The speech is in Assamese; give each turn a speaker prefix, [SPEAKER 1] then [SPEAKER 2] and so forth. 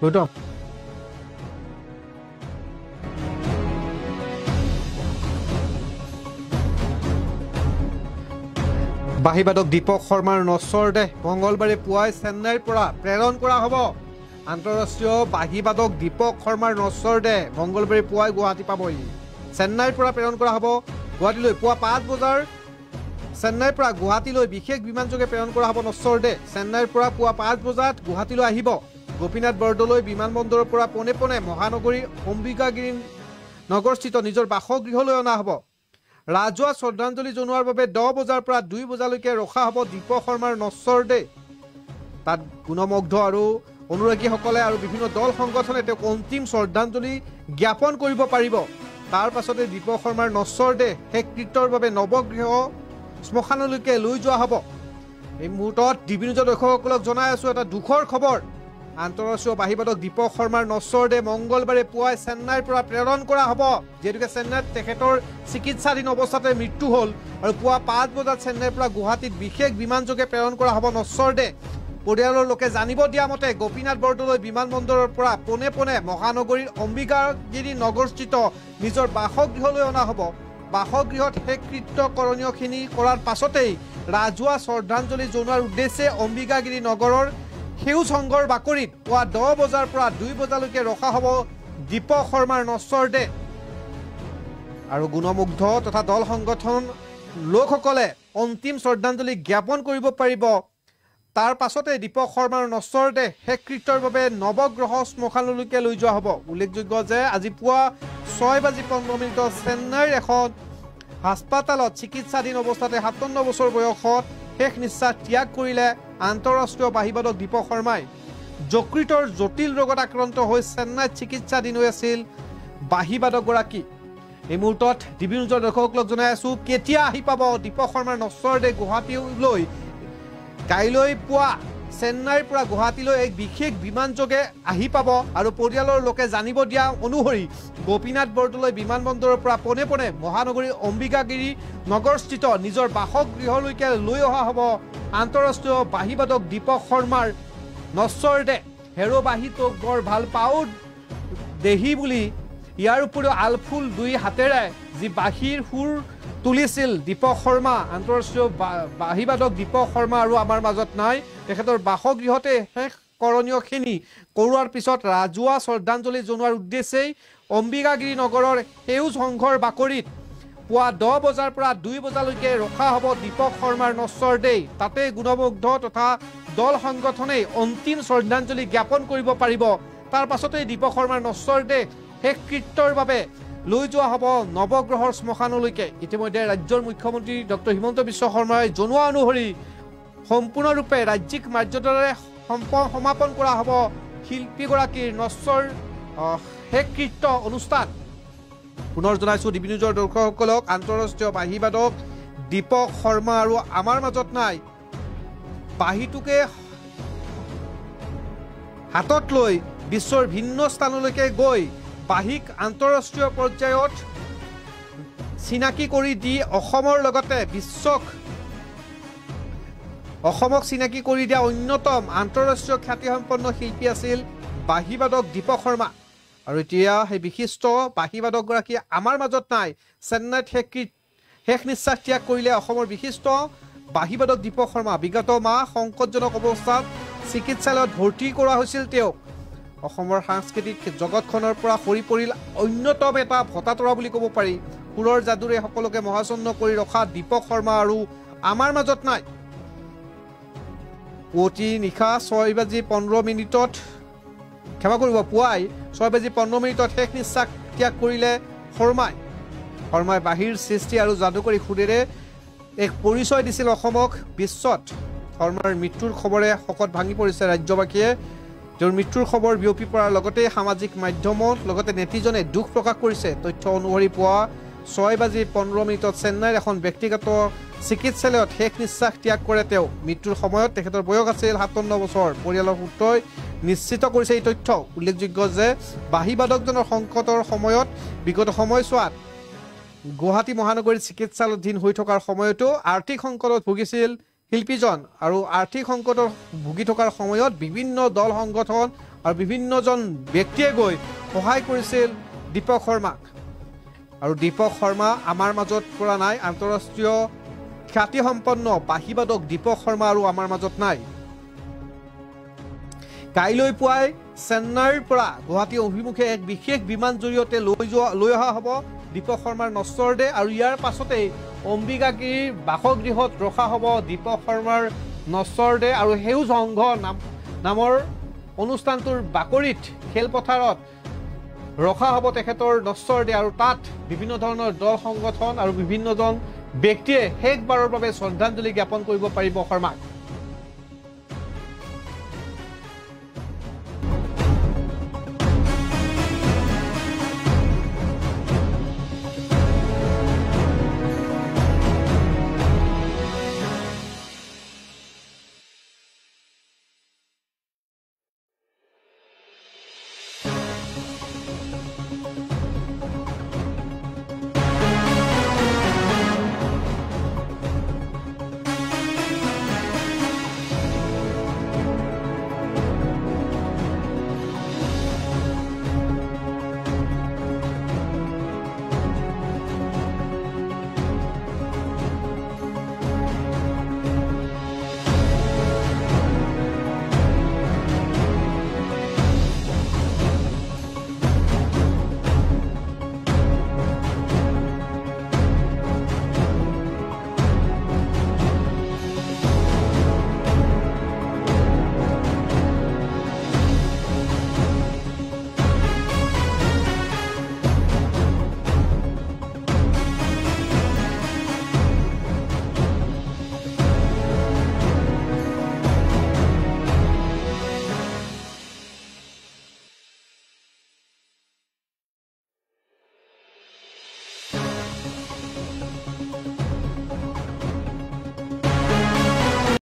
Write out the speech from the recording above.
[SPEAKER 1] গৌতম বাহিবাদক দীপক শৰ্মাৰ নশ্বৰ দেহ মঙ্গলবাৰে পুৱাই চেন্নাইৰ পৰা প্ৰেৰণ কৰা হ'ব আন্তঃৰাষ্ট্ৰীয় বাহিবাদক দীপক শৰ্মাৰ নশ্বৰ দেহ মঙ্গলবাৰে পুৱাই গুৱাহাটী পাবহি চেন্নাইৰ পৰা প্ৰেৰণ কৰা হ'ব গুৱাহাটীলৈ পুৱা 5 বজাৰ চেন্নাইৰ পৰা গুৱাহাটীলৈ বিশেষ বিমানযোগে প্ৰেৰণ কৰা হ'ব নশ্বৰ দেহ চেন্নাইৰ পৰা পুৱা 5 বজাত গুৱাহাটীলৈ আহিব গোপীনাথ বৰদলৈ বিমানবন্দৰৰ পৰা পোনে পোনে মহানগৰীৰ অম্বিকাগিৰি নগৰস্থিত নিজৰ বাসগৃহলৈ অনা হ'ব ৰাজহুৱা শ্ৰদ্ধাঞ্জলি জনোৱাৰ বাবে 10 বজাৰ পৰা 2 বজালৈকে ৰখা হ'ব দীপক শৰ্মাৰ নশ্বৰ দেহ তাত গুণমুগ্ধ আৰু অনুৰাগীসকলে আৰু বিভিন্ন দল সংগঠনে তেওঁক অন্তিম শ্ৰদ্ধাঞ্জলি জ্ঞাপন কৰিব পাৰিব তাৰ পাছতে দীপক শৰ্মাৰ নশ্বৰ দেহ শেষকৃত্যৰ বাবে নৱগৃহ শ্মশানলৈকে লৈ যোৱা হ'ব এই মুহূৰ্তত ডিবি নিউজৰ দৰ্শকসকলক জনাই আছো এটা দুখৰ খবৰ আন্তঃৰাষ্ট্ৰীয় বাহিবাদক দীপক শৰ্মাৰ নশ্বৰ দেহ মঙ্গলবাৰে পুৱাই চেন্নাইৰ পৰা প্ৰেৰণ কৰা হ'ব যেহেতুকে চেন্নাইত তেখেতৰ চিকিৎসাধীন অৱস্থাতে মৃত্যু হ'ল আৰু পুৱা 5 বজাত চেন্নাইৰ পৰা গুৱাহাটীত বিশেষ বিমানযোগে প্ৰেৰণ কৰা হ'ব নশ্বৰ দেহ পৰিয়ালৰ লোকে জানিব দিয়া মতে গোপীনাথ বৰদলৈ বিমানবন্দৰৰ পৰা পোনে পোনে মহানগৰীৰ অম্বিকাগিৰি নগৰস্থিত নিজৰ বাসগৃহলৈ অনা হ'ব বাসগৃহত শেষকৃত্য কৰণীয়খিনি কৰাৰ পাছতেই ৰাজহুৱা শ্ৰদ্ধাঞ্জলি জনোৱাৰ উদ্দেশ্যে অম্বিকাগিৰি নগৰৰ সেউজ সংঘৰ বাকৰিত পুৱা 10 বজাৰ পৰা 2 বজালৈকে ৰখা হ'ব দীপক শৰ্মাৰ নশ্বৰ দেহ আৰু গুণমুগ্ধ তথা দল সংগঠন লোকসকলে অন্তিম শ্ৰদ্ধাঞ্জলি জ্ঞাপন কৰিব পাৰিব তাৰ পাছতে দীপক শৰ্মাৰ নশ্বৰ দেহ শেষকৃত্যৰ বাবে নৱগ্ৰহ শ্মশানলৈকে লৈ যোৱা হ'ব উল্লেখযোগ্য যে আজি পুৱা 6:15 চেন্নাইৰ এখন হাস্পাতালত চিকিৎসাধীন অৱস্থাতে 57 বছৰ বয়সত শেষ নিশ্বাস ত্যাগ কৰিলে আন্তঃৰাষ্ট্ৰীয় বাহিবাদক দীপক শৰ্মাই যকৃতৰ জটিল ৰোগত আক্ৰান্ত হৈ চেন্নাইত চিকিৎসাধীন হৈ আছিল বাহিবাদকগৰাকী এই মুহূৰ্তত ডিবি নিউজৰ দৰ্শকসকলক জনাই আছো কেতিয়া আহি পাব দীপক শৰ্মাৰ নশ্বৰ দেহ গুৱাহাটীলৈ কাইলৈ পুৱা চেন্নাইৰ পৰা গুৱাহাটীলৈ এক বিশেষ বিমানযোগে আহি পাব আৰু পৰিয়ালৰ লোকে জানিব দিয়া অনুসৰি গোপীনাথ বৰদলৈ বিমানবন্দৰৰ পৰা পোনে পোনে মহানগৰীৰ অম্বিকাগিৰি নগৰস্থিত নিজৰ বাসগৃহলৈকে লৈ অহা হ'ব আন্তঃৰাষ্ট্ৰীয় বাহিবাদক দীপক শৰ্মাৰ নশ্বৰ দেহ হেৰবাহী তোক বৰ ভাল পাওঁ দেহি বুলি ইয়াৰ উপৰিও আলফুল 2 হাতেৰে যি বাঁহীৰ সুৰ তুলিছিল দীপক শৰ্মা আন্তঃৰাষ্ট্ৰীয় বাহিবাদক দীপক শৰ্মা আৰু আমাৰ মাজত নাই তেখেতৰ বাসগৃহতে শেষ কৰণীয়খিনি কৰোৱাৰ পিছত ৰাজহুৱা শ্ৰদ্ধাঞ্জলি জনোৱাৰ উদ্দেশ্যেই অম্বিকাগিৰি নগৰৰ সেউজ সংঘৰ বাকৰিত পুৱা 10 বজাৰ পৰা 2 বজালৈকে ৰখা হ'ব দীপক শৰ্মাৰ নশ্বৰ দেহ তাতে গুণমুগ্ধ তথা দল সংগঠনে অন্তিম শ্ৰদ্ধাঞ্জলি জ্ঞাপন কৰিব পাৰিব তাৰ পাছতেই দীপক শৰ্মাৰ নশ্বৰ দেহ শেষকৃত্যৰ বাবে লৈ যোৱা হ'ব নৱগ্ৰহৰ শ্মশানলৈকে ইতিমধ্যে ৰাজ্যৰ মুখ্যমন্ত্ৰী ডক্টৰ হিমন্ত বিশ্ব শৰ্মাই জনোৱা অনুসৰি সম্পূৰ্ণৰূপে ৰাজ্যিক মৰ্যাদাৰে সমাপন কৰা হ'ব শিল্পীগৰাকীৰ নশ্বৰ শেষকৃত্য অনুষ্ঠান পুনৰ জনাইছো ডিবি নিউজৰ দৰ্শকসকলক আন্তঃৰাষ্ট্ৰীয় বাহিবাদক দীপক শৰ্মা আৰু আমাৰ মাজত নাই বাহিটোকে হাতত লৈ বিশ্বৰ ভিন্ন স্থানলৈকে গৈ বাহিক আন্তঃৰাষ্ট্ৰীয় পৰ্যায়ত চিনাকি কৰি দি অসমৰ লগতে বিশ্বক অসমক চিনাকি কৰি দিয়া অন্যতম আন্তঃৰাষ্ট্ৰীয় খ্যাতিসম্পন্ন শিল্পী আছিল বাহিবাদক দীপক শৰ্মা আৰু এতিয়া সেই বিশিষ্ট বাহিবাদকগৰাকী আমাৰ মাজত নাই চেন্নাইত শেষ নিশ্বাস ত্যাগ কৰিলে অসমৰ বিশিষ্ট বাহিবাদক দীপক শৰ্মা বিগত মাহ সংকটজনক অৱস্থাত চিকিৎসালয়ত ভৰ্তি কৰা হৈছিল তেওঁক অসমৰ সাংস্কৃতিক জগতখনৰ পৰা সৰি পৰিল অন্যতম এটা ভটাতৰা বুলি ক'ব পাৰি সুৰৰ যাদুৰে সকলোকে মহাচন্ন কৰি ৰখা দীপক শৰ্মা আৰু আমাৰ মাজত নাই পুৱতি নিশা 6:15 ক্ষমা কৰিব পুৱাই 6:15 শেষ নিশ্বাস ত্যাগ কৰিলে শৰ্মাই বাহিৰ সৃষ্টি আৰু যাদুকৰী সুৰেৰে এক পৰিচয় দিছিল অসমক বিশ্বত শৰ্মাৰ মৃত্যুৰ খবৰে শকত ভাঙি পৰিছে ৰাজ্যবাসীয়ে তেওঁৰ মৃত্যুৰ খবৰ বিয়পি পৰাৰ লগতে সামাজিক মাধ্যমত লগতে নেটিজনে দুখ প্ৰকাশ কৰিছে তথ্য অনুসৰি পুৱা 6:15 চেন্নাইৰ এখন ব্যক্তিগত চিকিৎসালয়ত শেষ নিশ্বাস ত্যাগ কৰে তেওঁ মৃত্যুৰ সময়ত তেখেতৰ বয়স আছিল 57 বছৰ পৰিয়ালৰ সূত্ৰই নিশ্চিত কৰিছে এই তথ্য উল্লেখযোগ্য যে বাহিবাদকজনৰ সংকটৰ সময়ত বিগত সময়ছোৱাত গুৱাহাটী মহানগৰীৰ চিকিৎসালয়ধীন হৈ থকাৰ সময়তো আৰ্থিক সংকটত ভুগিছিল শিল্পীজন আৰু আৰ্থিক সংকটৰ ভুগি থকাৰ সময়ত বিভিন্ন দল সংগঠন আৰু বিভিন্নজন ব্যক্তিয়ে গৈ সহায় কৰিছিল দীপক শৰ্মাক আৰু দীপক শৰ্মা আমাৰ মাজত পৰা নাই আন্তঃৰাষ্ট্ৰীয় খ্যাতিসম্পন্ন বাঁহীবাদক দীপক শৰ্মা আৰু আমাৰ মাজত নাই কাইলৈ পুৱাই চেন্নাইৰ পৰা গুৱাহাটী অভিমুখে এক বিশেষ বিমান জৰিয়তে লৈ অহা হ'ব দীপক শৰ্মাৰ নশ্বৰ দেহ আৰু ইয়াৰ পাছতেই অম্বিকাগিৰিৰ বাসগৃহত ৰখা হ'ব দীপক শৰ্মাৰ নশ্বৰ দেহ আৰু সেউজ সংঘ নামৰ অনুষ্ঠানটোৰ বাকৰিত খেলপথাৰত ৰখা হ'ব তেখেতৰ নশ্বৰ দেহ আৰু তাত বিভিন্ন ধৰণৰ দল সংগঠন আৰু বিভিন্নজন ব্যক্তিয়ে শেষবাৰৰ বাবে শ্ৰদ্ধাঞ্জলি জ্ঞাপন কৰিব পাৰিব শৰ্মাক